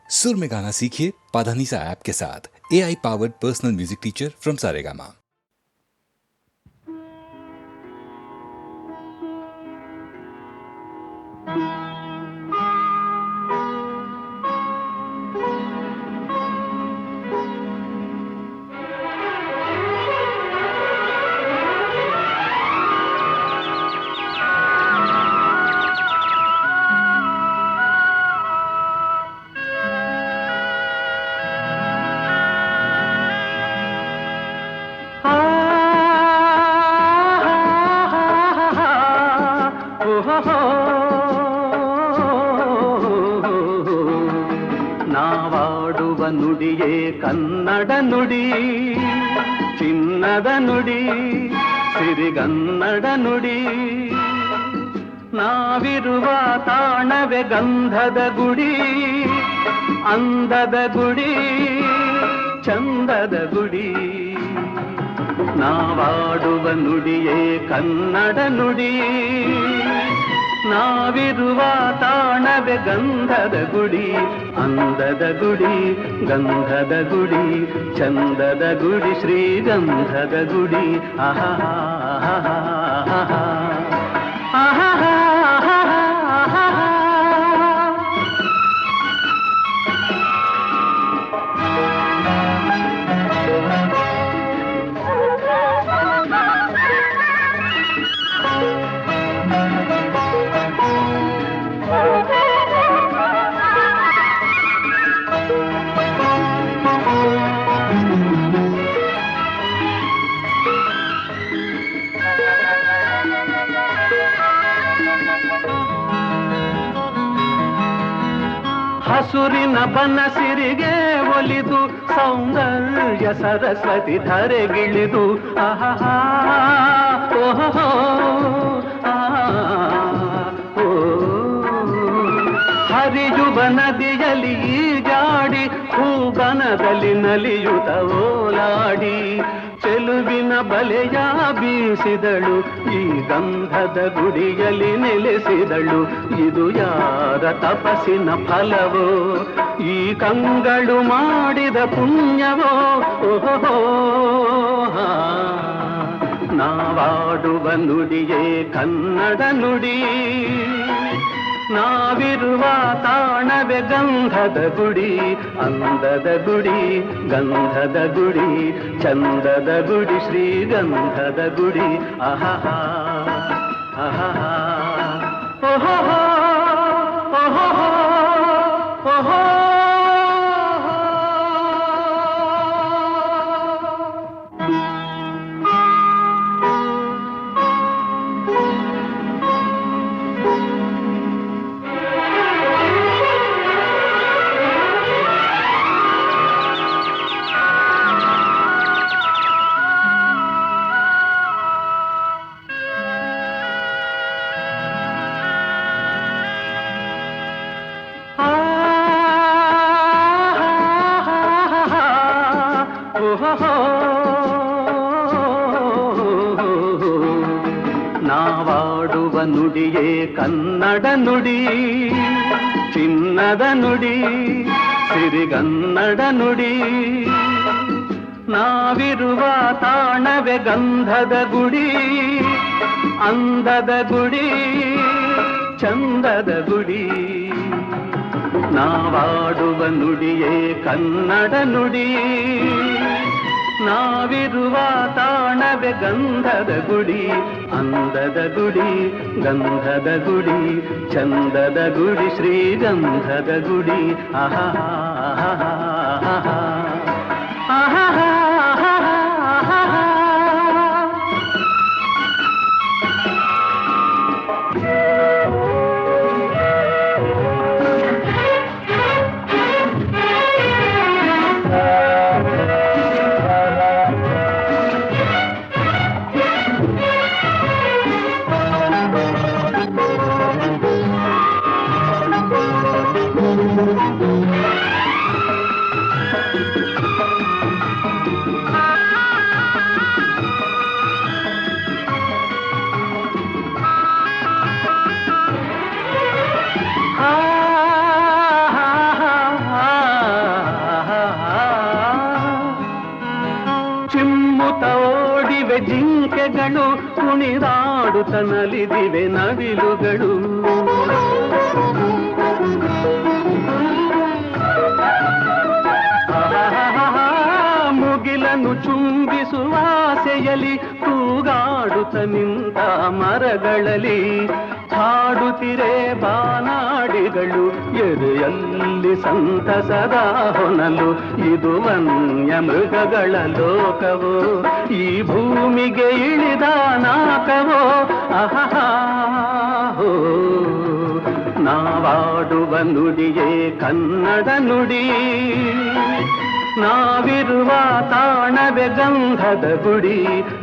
सुर में गाना सीखिए पाधानीसा ऐप के साथ। AI powered personal music teacher from Saregama. ನಾವಾಡುವ ನುಡಿಯೇ ಕನ್ನಡ ನುಡಿ, ಚಿನ್ನದ ನುಡಿ, ಸಿರಿಗನ್ನಡ ನುಡಿ. ನಾವಿರುವ ತಾಣವೇ ಗಂಧದ ಗುಡಿ, ಅಂದದ ಗುಡಿ, ಚಂದದ ಗುಡಿ. ನಾವಾಡುವ ನುಡಿಯೇ ಕನ್ನಡ ನುಡಿ, ನಾವಿರುವ ತಾಣವೇ ಗಂಧದ ಗುಡಿ, ಅಂದದ ಗುಡಿ, ಗಂಧದ ಗುಡಿ, ಚಂದದ ಗುಡಿ, ಶ್ರೀಗಂಧದ ಗುಡಿ. ಆಹಾ ಆಹಾ ಆಹಾ. ಹಸುರಿನ ಬನಸಿರಿಗೆ ಒಲಿದು ಸೌಂದರ್ಯ ಸರಸ್ವತಿ ಧರೆಗಿಳಿದು ಆಹಾ ಓಹೋ ಹರಿಯುವ ನದಿಯಲ್ಲಿ ಈಜಾಡಿ ಹೂಬನದಲ್ಲಿ ನಲಿಯುತ್ತ ಓಲಾಡಿ ಚೆಲುವಿನ ಬಲೆಯ ಬೀಸಿದಳು, ಈ ಗಂಧದ ಗುಡಿಯಲ್ಲಿ ನೆಲೆಸಿದಳು. ಇದು ಯಾರ ತಪಸ್ಸಿನ ಫಲವೋ, ಈ ಕಂಗಳು ಮಾಡಿದ ಪುಣ್ಯವೋ. ಓಹೋ ನಾವಾಡುವ ನುಡಿಯೇ ಕನ್ನಡ ನುಡಿ, ನಾವಿರುವ ತಾಣವೇ ಗಂಧದ ಗುಡಿ, ಅಂದದ ಗುಡಿ, ಗಂಧದ ಗುಡಿ, ಚಂದದ ಗುಡಿ, ಶ್ರೀಗಂಧದ ಗುಡಿ. ಆಹಾ ಆಹಾ ಓಹೋ ಓಹೋ ಓಹೋ. ನಾವಾಡುವ ನುಡಿಯೇ ಕನ್ನಡ ನುಡಿ, ಚಿನ್ನದ ನುಡಿ, ಸಿರಿಗನ್ನಡ ನುಡಿ. ನಾವಿರುವ ತಾಣವೇ ಗಂಧದ ಗುಡಿ, ಅಂದದ ಗುಡಿ, ಚಂದದ ಗುಡಿ. ನಾವಾಡುವ ನುಡಿಯೇ ಕನ್ನಡ ನುಡಿ, ನಾವಿರುವ ತಾಣವೇ ಗಂಧದ ಗುಡಿ, ಅಂದದ ಗುಡಿ, ಗಂಧದ ಗುಡಿ, ಚಂದದ ಗುಡಿ, ಶ್ರೀಗಂಧದ ಗುಡಿ. ಆಹಾ ಆಹಾ ಆಹಾ ಆಹಾ. ಜಿಂಕೆಗಳು ಕುಣಿದಾಡುತ್ತನಲಿದಿವೆ ನವಿಲುಗಳು. ಮುಗಿಲನ್ನು ಚುಂಬಿಸುವ ಆಸೆಯಲ್ಲಿ ತೂಗಾಡುತ್ತ ನಿಂತ ಮರಗಳಲ್ಲಿ ಹಾಡುತ್ತಿರೆ ಬಾನಾಡಿಗಳು ಎದೆಯಲ್ಲಿ ಸಂತಸದ ಹೊನಲು. ಇದು ವನ್ಯ ಮೃಗಗಳ ಲೋಕವೋ ಈ ಭೂಮಿಗೆ ಇಳಿದ ನಾಕವೋ ಅಹಹಾ ಹೋ. ನಾವಾಡುವ ನುಡಿಯೇ ಕನ್ನಡ ನುಡಿ, ನಾವಿರುವ ತಾಣವೇ ಗಂಧದ ಗುಡಿ.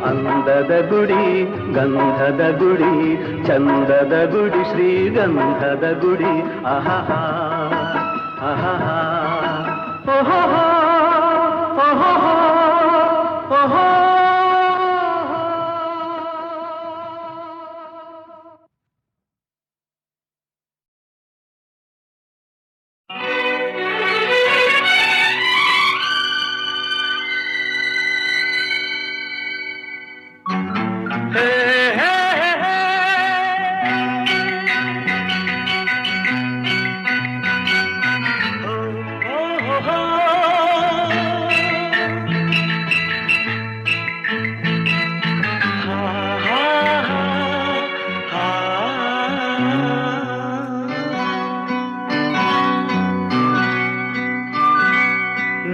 ಅಂದದ ಗುಡಿ ಗಂಧದ ಗುಡಿ, ಚಂದದ ಗುಡಿ ಶ್ರೀಗಂಧದ ಗುಡಿ. ಆಹಾ ಆಹಾ ಓಹೋ ಓಹೋ ಓಹೋ.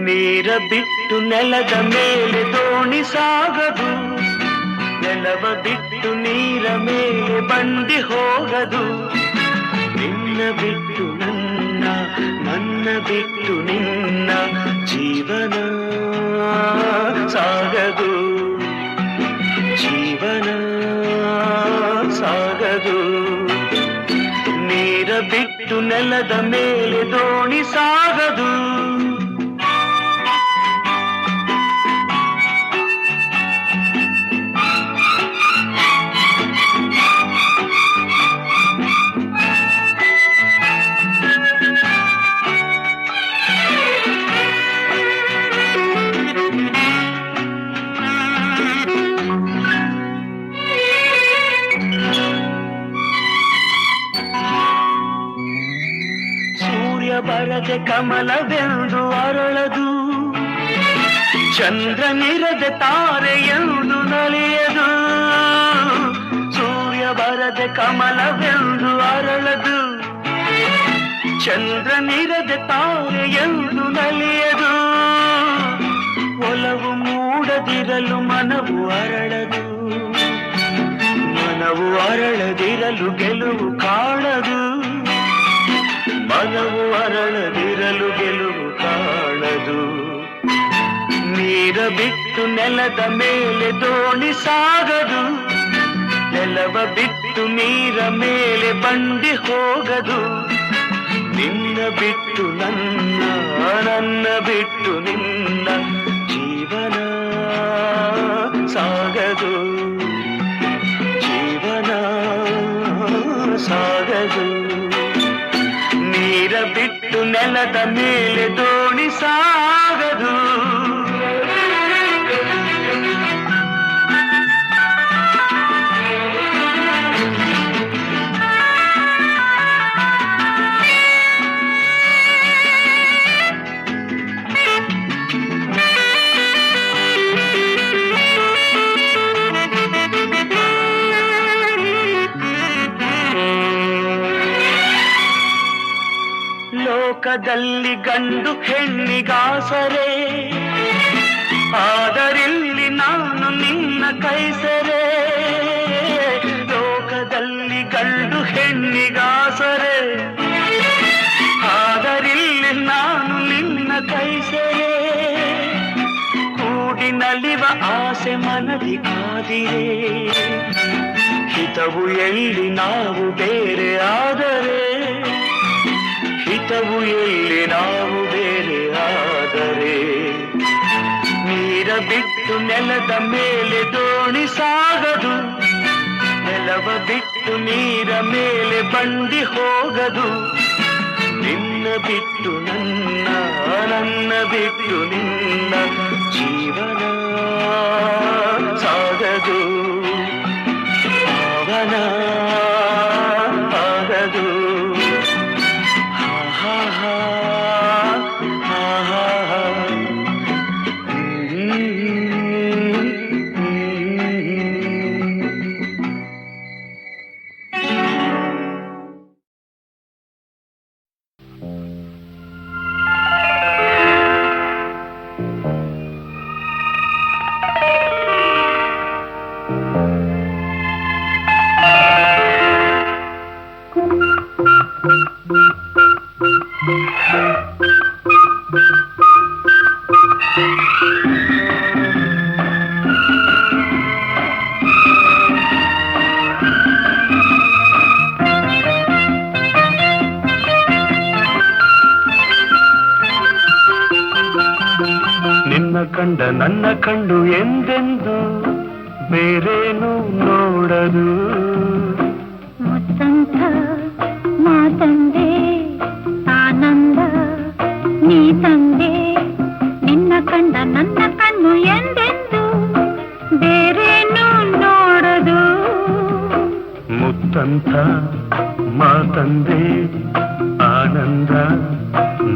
ನೀರ ಬಿಟ್ಟು ನೆಲದ ಮೇಲೆ ದೋಣಿ ಸಾಗದು, ನೆಲವ ಬಿಟ್ಟು ನೀರ ಮೇಲೆ ಬಂಡಿ ಹೋಗದು. ನಿನ್ನ ಬಿಟ್ಟು ನನ್ನ, ನನ್ನ ಬಿಟ್ಟು ನಿನ್ನ ಜೀವನ ಸಾಗದು, ಜೀವನ ಸಾಗದು. ನೀರ ಬಿಟ್ಟು ನೆಲದ ಮೇಲೆ ದೋಣಿ ಸಾಗದು. ಬರದೆ ಕಮಲವೆಂದು ಅರಳದು, ಚಂದ್ರನಿರದೆ ತಾರೆಯೆಂದು ನಲಿಯದು. ಸೂರ್ಯ ಬರದೆ ಕಮಲವೆಂದು ಅರಳದು, ಚಂದ್ರನಿರದೆ ತಾರೆಯೆಂದು ನಲಿಯದು. ಒಲವು ಮೂಡದಿರಲು ಮನವು ಅರಳದು, ಮನವು ಅರಳದಿರಲು ಗೆಲುವು ಕಾಣದು. ಮನವು ಅರಳದಿರಲು ಗೆಲುವು ಕಾಣದು. ನೀರ ಬಿಟ್ಟು ನೆಲದ ಮೇಲೆ ದೋಣಿ ಸಾಗದು, ನೆಲವ ಬಿಟ್ಟು ನೀರ ಮೇಲೆ ಬಂಡಿ ಹೋಗದು. ನಿನ್ನ ಬಿಟ್ಟು ನನ್ನ, ನನ್ನ ಬಿಟ್ಟು ನಿನ್ನ ಜೀವನ ಸಾಗದು, ಜೀವನ ಸಾಗದು. ನೀರ ಬಿಟ್ಟು ನೆಲದ ಮೇಲೆ ದೋಣಿ ಸಾಗದು. ಲೋಕದಲ್ಲಿ ಗಂಡು ಹೆಣ್ಣಿಗಾಸರೆ, ಆದರಿಲ್ಲಿ ನಾನು ನಿನ್ನ ಕೈಸರೆ. ಲೋಕದಲ್ಲಿ ಗಂಡು ಹೆಣ್ಣಿಗಾಸರೆ, ಆದರಿಲ್ಲಿ ನಾನು ನಿನ್ನ ಕೈಸರೆ. ಕೂಡಿ ನಲಿವ ಆಸೆ ಮನದಿ ಕಾದಿರೆ, ಹಿತವು ಎಲ್ಲಿ ನಾವು ಬೇರೆ ಆದರೆ, ಹಿತವು ಎಲ್ಲಿ ನಾವು ಬೇರೆ ಆದರೆ. ನೀರ ಬಿಟ್ಟು ನೆಲದ ಮೇಲೆ ದೋಣಿ ಸಾಗದು, ನೆಲವ ಬಿಟ್ಟು ನೀರ ಮೇಲೆ ಬಂಡಿ ಹೋಗದು. ನಿನ್ನ ಬಿಟ್ಟು ನನ್ನ, ನನ್ನ ಬಿಟ್ಟು ನಿನ್ನ ಜೀವನ ಸಾಗದು. ನಿನ್ನ ಕಂಡ ನನ್ನ ಕಂಡು ಎಂದೆಂದು ಬೇರೇನು ನೋಡದು ಮುತ್ತಂತ ಮಾತಂದೆ ಆನಂದ ನೀ ತಂದೆ ನಿನ್ನ ಕಂಡ ನನ್ನ ಕಣ್ಣು ಎಂದೆಂದು ಬೇರೇನು ನೋಡದು ಮುತ್ತಂತ ಮಾತಂದೆ ಆನಂದ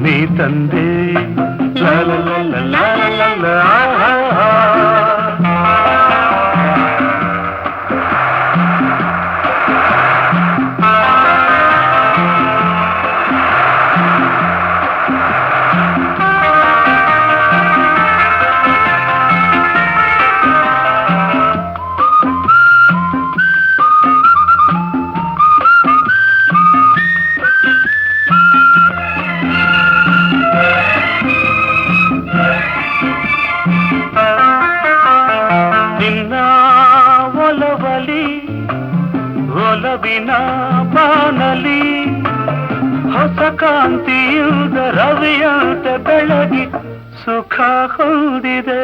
ನೀ ತಂದೆ ಲಾ ಲಾ ಲಾ ಲಾ ಲಾ ಲಾ ಲಾ. ಒಲವಿನ ಬಾನಲಿ ಹೊಸ ಕಾಂತಿಯುದ ರವಿಯಂತೆ ಬೆಳಗಿ ಸುಖ ಹೊಂದಿದೆ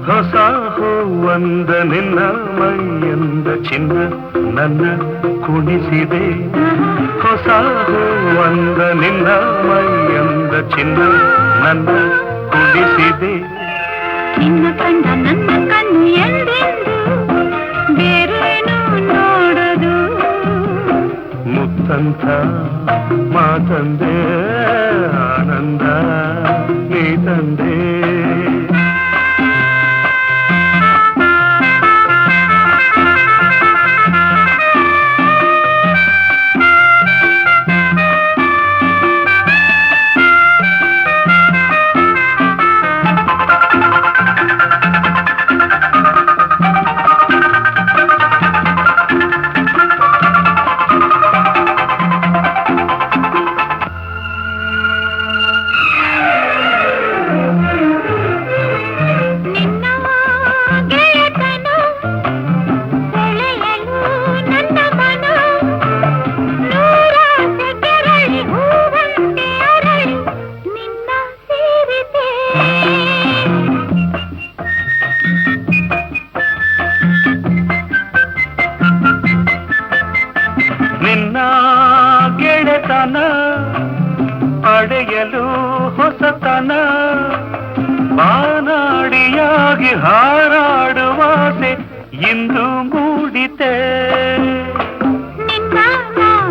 ಹೊಸ ಹೂವಂದ ನಿನ್ನ ಮೈಯಂದ ಚಿನ್ನ ನನ್ನ ಕುಣಿಸಿದೆ ಹೊಸ ಹೂವಂದ ನಿನ್ನ ಮೈಯಂದ ಚಿನ್ನ ನನ್ನ ಕುಣಿಸಿದೆ ನಿನ್ನ ಕಂಡ ನನ್ನ ಕಣ್ಣು ಎಂದೆಂದು ಬೇರೇನು ನೋಡದು ಮುತ್ತಂತ ಮಾತಂದೆ ಆನಂದ ನೀ ತಂದೆ ನಿನ್ನ ಗೆಳೆತನ ಪಡೆಯಲು ಹೊಸತನ ಬಾನಾಡಿಯಾಗಿ ಹಾರಾಡುವಾಸೆ ಇಂದು ಮೂಡಿತೆ ನಿನ್ನ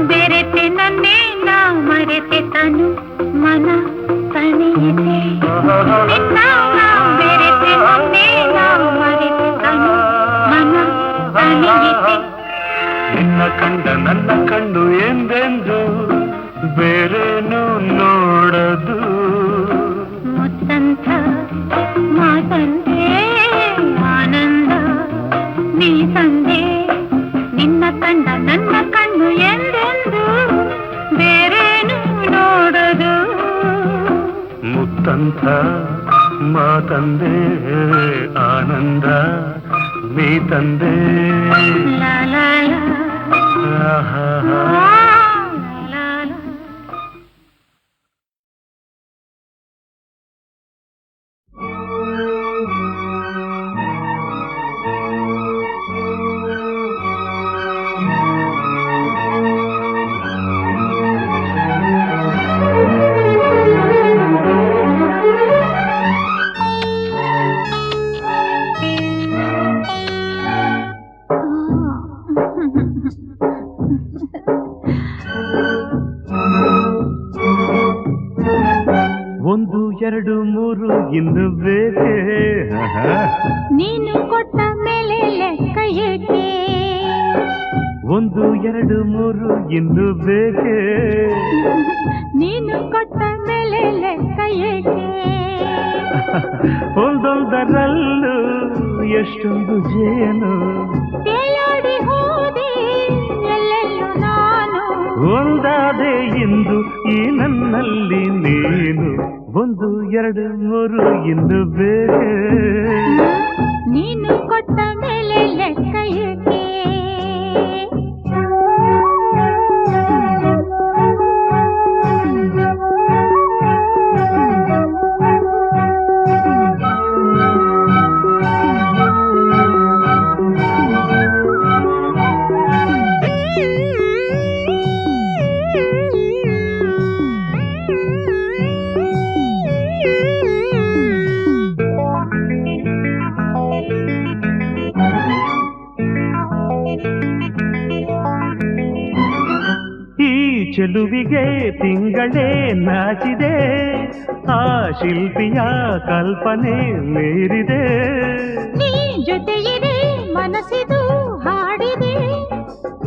ಬೆರೆತೆ ನನ್ನೇ ನಾ ಮರೆತೆ ತನು ಮನ ತಣಿಯಿತೆ ನಿನ್ನ ಬೆರೆತೆ ನನ್ನೇ ನಾ ಮರೆತೆ ತನು ಮನ ತಣಿಯಿತೆ ನಿನ್ನ ಕಂಡ ನನ್ನ ಕಣ್ಣು ಎಂದೆಂದು ಬೇರೇನು ನೋಡದು ಮುತ್ತಂತ ಮಾತಂದೆ ಆನಂದ ನೀ ತಂದೆ ನಿನ್ನ ಕಂಡ ನನ್ನ ಕಣ್ಣು ಎಂದೆಂದು ಬೇರೇನು ನೋಡದು ಮುತ್ತಂತ ಮಾತಂದೆ ಆನಂದ ನೀ ತಂದೆ ಲಾ ಲಾ ಲಾ ಆಹಾ ಲಾ ಲಾ. ಒಂದು ಎರಡು ಮೂರು ಇನ್ನು ಬೇಕೆ ನೀನು ಕೊಟ್ಟ ಮೇಲೆ ಲೆಕ್ಕ ಏಕೆ 1 2 3 ಇನ್ನು ಬೇಕೆ ನೀನು ಕೊಟ್ಟ ಮೇಲೆ ಲೆಕ್ಕ ಏಕೆ ಒಂದೊಂದರಲ್ಲೂ ಎಷ್ಟೊಂದು ಜೇನು ತೇಲಾಡಿ ಹೋದೆ ಎಲ್ಲೆಲ್ಲೂ ನಾನು ಒಂದಾದೆ ಎಂದು ಈ ನನ್ನಲ್ಲಿ ನೀನು 1 2 3 ಇನ್ನು ಬೇಕೆ ನೀನು ಕೊಟ್ಟ ಮೇಲೆ ಲೆಕ್ಕ ಏಕೆ ಚೆಲುವಿಗೆ ತಿಂಗಳೇ ನಾಚಿದೆ ಆ ಶಿಲ್ಪಿಯ ಕಲ್ಪನೆ ಮೀರಿದೆ ನೀ ಜೊತೆಯಿದೆ ಮನಸ್ಸಿದು ಹಾಡಿದೆ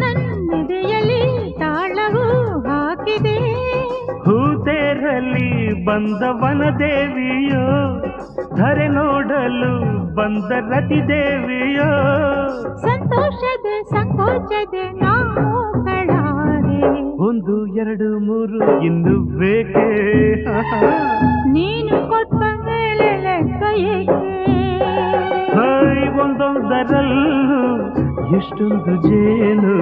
ನನ್ನೆದೆಯಲ್ಲಿ ತಾಳವು ಹಾಕಿದೆ ಹೂತೇರಲ್ಲಿ ಬಂದ ವನದೇವಿಯೋ ಧರೆ ನೋಡಲು ಬಂದ ರತಿ ದೇವಿಯೋ ಸಂತೋಷದ ಸಂಕೋಚದ ನಾವು ಕಳಾರೆ 1 2 3 ಇನ್ನು ಬೇಕೆ ನೀನು ಕೊಟ್ಟ ಮೇಲೆ ಲೆಕ್ಕ ಏಕೆ ಒಂದೊಂದರಲ್ಲೂ ಎಷ್ಟೊಂದು ಜೇನು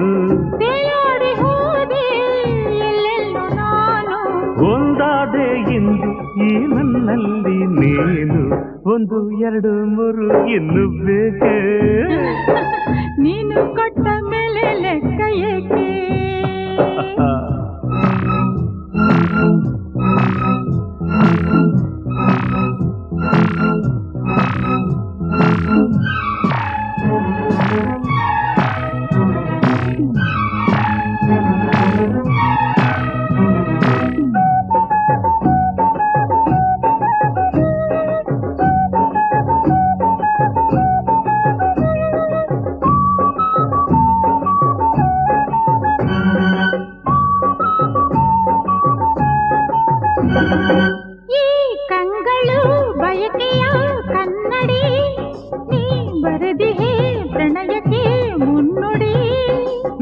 ತೇಲಾಡಿ ಹೋದೆ ಎಲ್ಲೆಲ್ಲೂ ನಾನು ಒಂದಾದೆ ಎಂದು ಈ ನನ್ನಲ್ಲಿ ನೀನು 1 2 3 ಇನ್ನು ಬೇಕೆ ನೀನು ಕೊಟ್ಟ ಮೇಲೆ ಲೆಕ್ಕ ಏಕೆ ಈ ಕಂಗಳು ಬಯಕೆಯ ಕನ್ನಡಿ ನೀ ಬರೆದಿಹೆ ಪ್ರಣಯಕ್ಕೆ ಮುನ್ನುಡಿ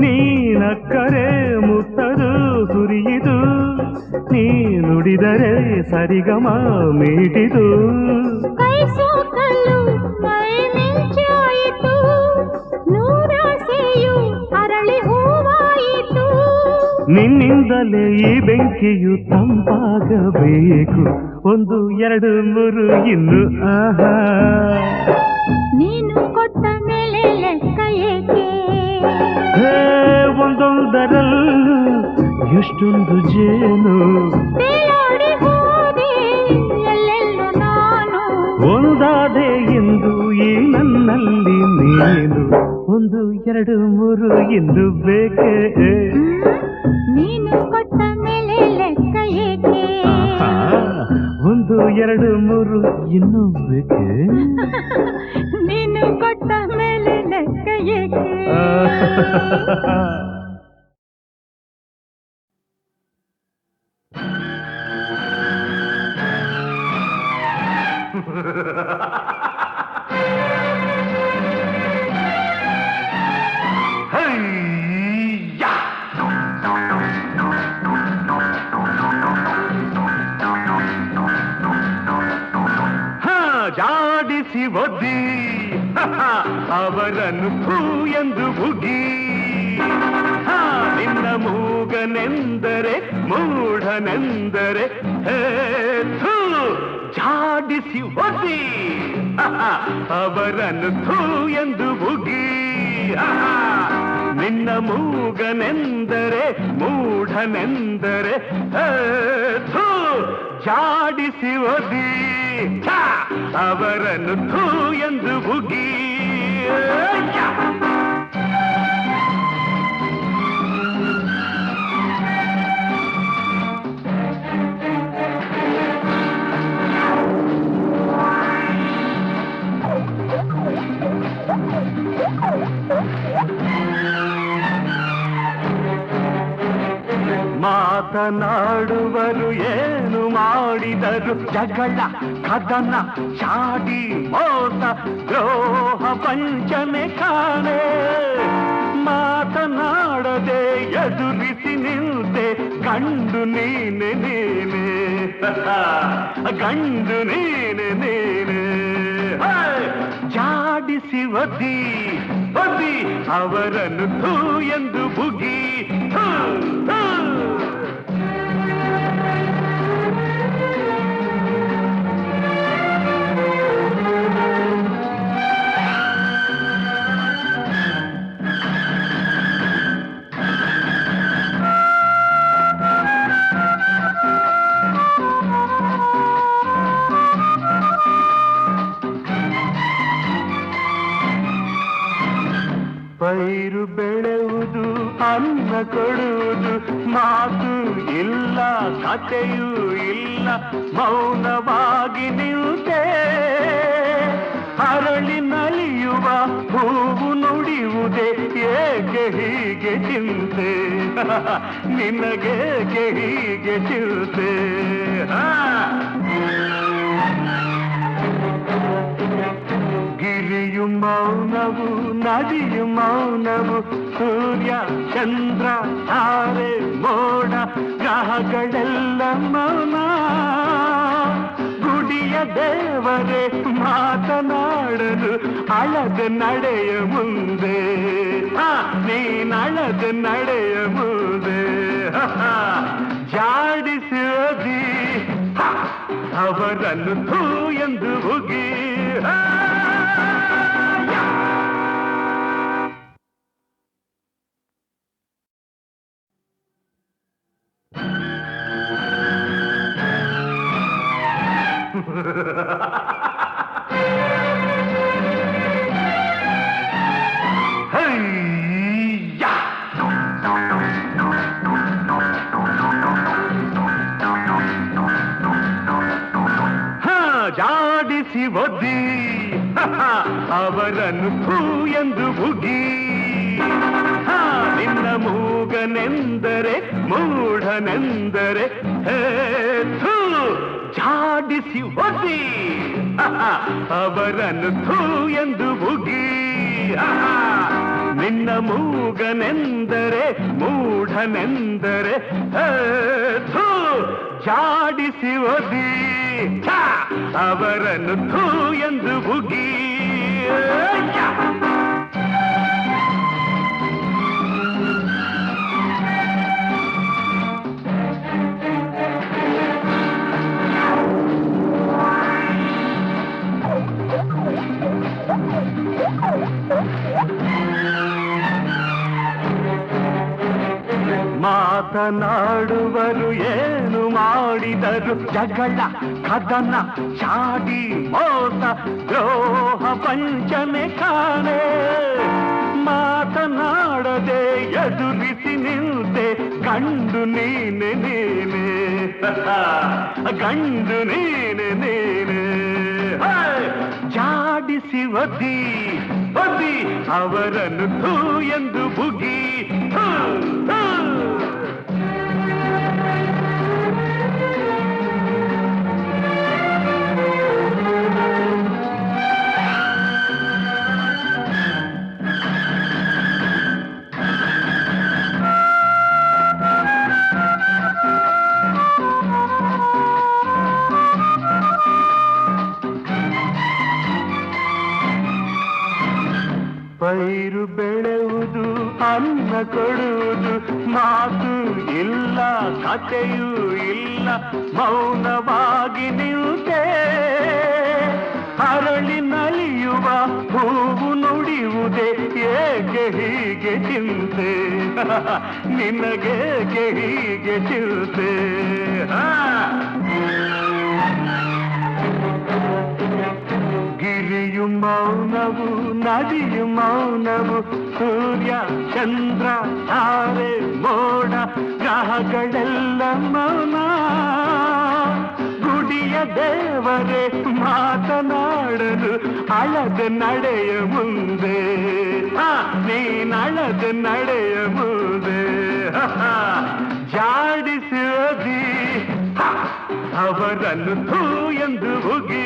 ನೀನಕ್ಕರೆ ಮುತ್ತದು ಸುರಿಯಿದು ನೀ ನುಡಿದರೆ ಸರಿಗಮ ಮೀಟಿದು ಕೈ ಸೋಕಲು ಮೈ ಮಿಂಚಾಯಿತು ನೂರಾಸೆಯು ಅರಳಿ ಹೂವಾಯಿತು ನಿನ್ನಿಂದಲೇ ಈ ಬೆಂಕಿಯು ತಂಪಾಗಬೇಕು 1 2 3 ಇನ್ನು ಆಹಾ ನೀನು ಕೊಟ್ಟ ಮೇಲೆ ಲೆಕ್ಕ ಏಕೆ ಒಂದೊಂದರಲ್ಲೂ ಎಷ್ಟೊಂದು ಜೇನು ತೇಲಾಡಿ ಹೋದೆ ಎಲ್ಲೆಲ್ಲೂ ನಾನು ಒಂದಾದೆ ಎಂದು ಈ ನನ್ನಲ್ಲಿ ನೀನು 1 2 3 ಇನ್ನು ಬೇಕೆ ನೀನು ಕೊಟ್ಟ ಮೇಲೆ ಲೆಕ್ಕ ಏಕೆ 1 2 3 ಇನ್ನು ಬೇಕೆ ನೀನು ಕೊಟ್ಟ ಮೇಲೆ ಲೆಕ್ಕ ಏಕೆ ಜಾಡಿಸಿ ಒದ್ದಿ ಅವರನ್ನು ಥೂ ಎಂದು ಬುಗಿ ನಿನ್ನ ಮೂಗನೆಂದರೆ ಮೂಢನೆಂದರೆ ಥೂ ಜಾಡಿಸಿ ಒದ್ದಿ ಅವರನ್ನು ಥೂ ಎಂದು ಬುಗಿ ನಿನ್ನ ಮೂಗನೆಂದರೆ ಮೂಢನೆಂದರೆ ಥೂ ಜಾಡಿಸಿ ಒದ್ದಿ ಅವರನ್ನು ಥೂ ಎಂದು ಬುಗಿ ಮಾತನಾಡುವರು ಏನು ಮಾಡಿದರು ಜಗಳ ಕದನ ಚಾಡಿ ಮೋಸ ದ್ರೋಹ ವಂಚನೆ ಕಾಣೆ ಮಾತನಾಡದೆ ಎದುರಿಸಿ ನಿಂತೆ ಗಂಡು ನೀನೆ ನೀನೆ ಗಂಡು ನೀನೆ ನೀನೆ ಜಾಡಿಸಿ ಒದ್ದಿ ಒದ್ದಿ ಅವರನ್ನು ಥೂ ಎಂದು ಬುಗಿ ಥೂ, ಥೂ. ಪೈರು ಬೆಳೆಯುವುದು ಅನ್ನ ಕೊಡುವುದು ಮಾತು ಇಲ್ಲ ಕಥೆಯೂ ಇಲ್ಲ ಮೌನವಾಗಿ ನಿಂತೆ ಅರಳಿ ನಲಿಯುವ ಹೂವು ನುಡಿಯುವುದೇ ಏಕೆ ಹೀಗೆ ಚಿಂತೆ ನಿನಗೇಕೆ ಹೀಗೆ ಚಿಂತೆ ಗಿರಿಯು ಮೌನವು ನದಿಯು ಮೌನವು ಸೂರ್ಯ ಚಂದ್ರ ತಾರೆ ಮೋಡ ಗ್ರಹಗಳೆಲ್ಲ ಮೌನ ಗುಡಿಯ ದೇವರೇ ಮಾತನಾಡಲು ಅಳದ ನಡೆಯ ಮುಂದೆ ನೀನಳದ ನಡೆಯ ಮುಂದೆ ಜಾಡಿಸಿ ಅವರನ್ನು ಥೂ ಎಂದು ಹುಗಿ ಜಾಡಿಸಿ ಒದ್ದಿ ಅವರನ್ನು ಥೂ ಎಂದು ಬುಗಿ ನಿನ್ನ ಮೂಗನೆಂದರೆ ಮೂಢನೆಂದರೆ ಥೂ ಜಾಡಿಸಿ ಒದ್ದಿ ಅವರನ್ನು ಥೂ ಎಂದು ಬುಗಿ ನಿನ್ನ ಮೂಗನೆಂದರೆ ಮೂಢನೆಂದರೆ ಥೂ ಜಾಡಿಸಿ ಒದ್ದಿ ಅವರನ್ನು ಥೂ ಎಂದು ಬುಗಿ ಮಾತನಾಡುವರು ಏನು ಮಾಡಿದರು ಜಗಳ ಕದನ ಚಾಡಿ ಮೋಸ ದ್ರೋಹ ವಂಚನೆ ಕಾಣೆ ಮಾತನಾಡದೆ ಎದುರಿಸಿ ನಿಂತೆ ಗಂಡು ನೀನೆ ನೀನೆ ಗಂಡು ನೀನೆ ನೀನೆ ಜಾಡಿಸಿ ಒದ್ದಿ ಒದ್ದಿ ಅವರನ್ನು ಥೂ ಎಂದು ಬುಗಿ ಥೂ, ಥೂ. ಪೈರು ಬೆಳೆಯುವುದು ಅನ್ನ ಕೊಡುವುದು ಮಾತು ಇಲ್ಲ ಕಥೆಯೂ ಇಲ್ಲ ಮೌನವಾಗಿ ನಿಂತೆ ಅರಳಿ ನಲಿಯುವ ಹೂವು ನುಡಿಯುವುದೇ ಏಕೆ ಹೀಗೆ ಚಿಂತೆ ನಿನಗೇಕೆ ಹೀಗೆ ಚಿಂತೆ ಗಿರಿಯು ಮೌನವು ನದಿಯು ಮೌನವು ಸೂರ್ಯ ಚಂದ್ರ ತಾರೆ ಮೋಡ ಗ್ರಹಗಳೆಲ್ಲ ಮೌನ ಗುಡಿಯ ದೇವರೇ ಮಾತನಾಡಲು ಅಳದ ನಡೆಯ ಮುಂದೆ ನೀನಳದ ನಡೆಯ ಮುಂದೆ ಜಾಡಿಸಿ ಅವರನ್ನು ಥೂ ಎಂದು ಉಗಿ